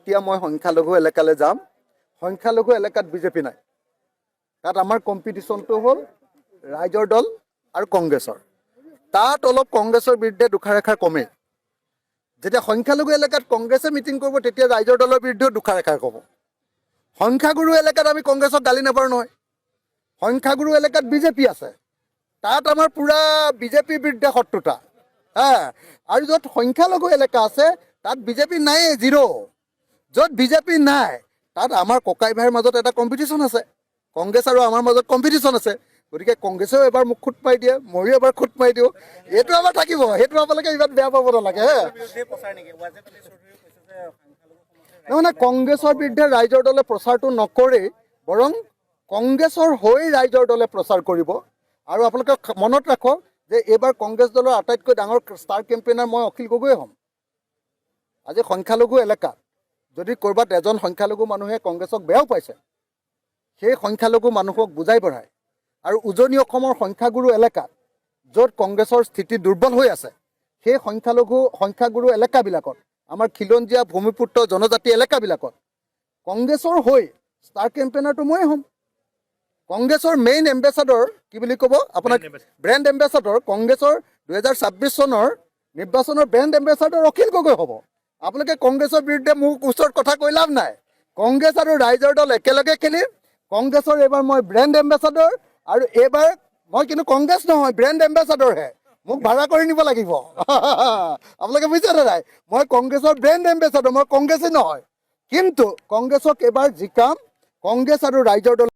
এতিয়া মই সংখ্যালঘু এলেকালৈ যাম সংখ্যালঘু এলেকাত বিজেপি নাই তাত আমাৰ কম্পিটিশ্যনটো হ'ল ৰাইজৰ দল আৰু কংগ্ৰেছৰ তাত অলপ কংগ্ৰেছৰ বিৰুদ্ধে দুখাৰেখাৰ কমে যেতিয়া সংখ্যালঘু এলেকাত কংগ্ৰেছে মিটিং কৰিব তেতিয়া ৰাইজৰ দলৰ বিৰুদ্ধেও দুখাৰেখাৰ ক'ব সংখ্যাগুৰু এলেকাত আমি কংগ্ৰেছক গালি নাপাৰোঁ নহয় সংখ্যাগুৰু এলেকাত বিজেপি আছে তাত আমাৰ পূৰা বিজেপিৰ বিৰুদ্ধে শত্ৰুতা আৰু য'ত সংখ্যালঘু এলেকা আছে তাত বিজেপি নায়েই জিৰ' য'ত বিজেপি নাই তাত আমাৰ ককাই ভাইৰ মাজত এটা কম্পিটিশ্যন আছে কংগ্ৰেছ আৰু আমাৰ মাজত কম্পিটিশ্যন আছে গতিকে কংগ্ৰেছেও এবাৰ মোক খুট মাৰি দিয়ে ময়ো এবাৰ খুট মাৰি দিওঁ এইটো আমাৰ থাকিব সেইটো আপোনালোকে ইমান বেয়া পাব নালাগে নহয় কংগ্ৰেছৰ বিৰুদ্ধে ৰাইজৰ দলে প্ৰচাৰটো নকৰেই বৰং কংগ্ৰেছৰ হৈ ৰাইজৰ দলে প্ৰচাৰ কৰিব আৰু আপোনালোকে মনত ৰাখক যে এইবাৰ কংগ্ৰেছ দলৰ আটাইতকৈ ডাঙৰ ষ্টাৰ কেম্পেইনাৰ মই অখিল গগৈয়ে হ'ম আজি সংখ্যালঘু এলেকাত যদি ক'ৰবাত এজন সংখ্যালঘু মানুহে কংগ্ৰেছক বেয়াও পাইছে সেই সংখ্যালঘু মানুহক বুজাই বঢ়ায় আৰু উজনি অসমৰ সংখ্যাগুৰু এলেকাত য'ত কংগ্ৰেছৰ স্থিতি দুৰ্বল হৈ আছে সেই সংখ্যাগুৰু এলেকাবিলাকত আমাৰ খিলঞ্জীয়া ভূমিপুত্ৰ জনজাতি এলেকাবিলাকত কংগ্ৰেছৰ হৈ ষ্টাৰ কেম্পেইনাৰটো ময়ে হ'ম কংগ্ৰেছৰ মেইন এম্বেচাডৰ কি বুলি ক'ব আপোনাক ব্ৰেণ্ড এম্বেচাডৰ কংগ্ৰেছৰ 2026 চনৰ নিৰ্বাচনৰ ব্ৰেণ্ড এম্বেচাডৰ অখিল গগৈ হ'ব আপোনালোকে কংগ্ৰেছৰ বিৰুদ্ধে মোক ওচৰত কথা কৈ লাভ নাই কংগ্ৰেছ আৰু ৰাইজৰ দল একেলগে খেলিম কংগ্ৰেছৰ এইবাৰ মই ব্ৰেণ্ড এম্বেচাডৰ আৰু এইবাৰ মই কিন্তু কংগ্ৰেছ নহয় ব্ৰেণ্ড এম্বেচাডৰহে মোক ভাড়া কৰি নিব লাগিব আপোনালোকে বুজিছেনে নাই মই কংগ্ৰেছৰ ব্ৰেণ্ড এম্বেচাডৰ মই কংগ্ৰেছেই নহয় কিন্তু কংগ্ৰেছক এইবাৰ জিকাম কংগ্ৰেছ আৰু ৰাইজৰ দল